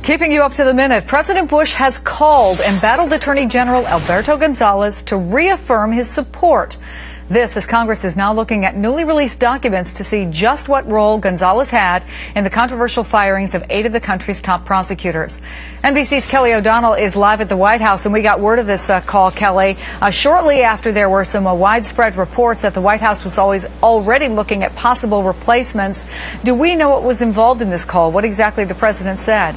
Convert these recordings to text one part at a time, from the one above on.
Keeping you up to the minute, President Bush has called embattled Attorney General Alberto Gonzales to reaffirm his support. This as Congress is now looking at newly released documents to see just what role Gonzales had in the controversial firings of 8 of the country's top prosecutors. NBC's Kelly O'Donnell is live at the White House, and we got word of this call, Kelly, shortly after there were some widespread reports that the White House was already looking at possible replacements. Do we know what was involved in this call? What exactly the president said?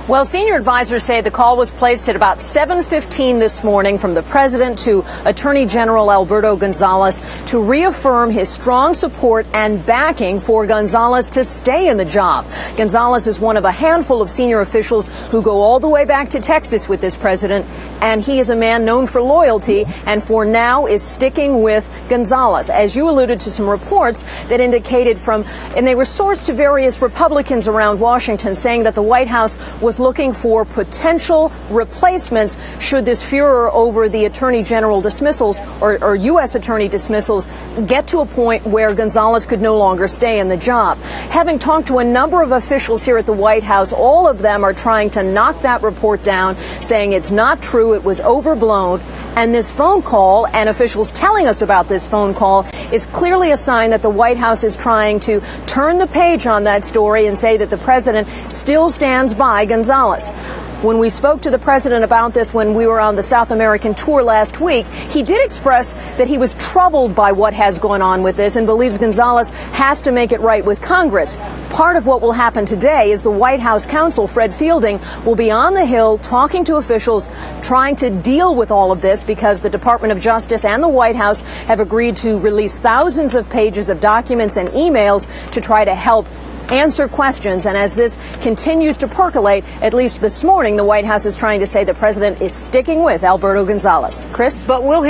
Well, senior advisors say the call was placed at about 7:15 this morning from the president to Attorney General Alberto Gonzales to reaffirm his strong support and backing for Gonzales to stay in the job. Gonzales is one of a handful of senior officials who go all the way back to Texas with this president, and he is a man known for loyalty and for now is sticking with Gonzales. As you alluded to, some reports that indicated and they were sourced to various Republicans around Washington, saying that the White House was looking for potential replacements should this furor over the Attorney General dismissals or U.S. Attorney dismissals get to a point where Gonzales could no longer stay in the job. Having talked to a number of officials here at the White House, all of them are trying to knock that report down, saying it's not true, it was overblown. And this phone call, and officials telling us about this phone call, is clearly a sign that the White House is trying to turn the page on that story and say that the president still stands by Gonzales. When we spoke to the president about this when we were on the South American tour last week, he did express that he was troubled by what has gone on with this and believes Gonzales has to make it right with Congress. Part of what will happen today is the White House counsel, Fred Fielding, will be on the Hill talking to officials, trying to deal with all of this because the Department of Justice and the White House have agreed to release thousands of pages of documents and emails to try to help answer questions. And as this continues to percolate, at least this morning, the White House is trying to say the president is sticking with Alberto Gonzales. Chris? But will he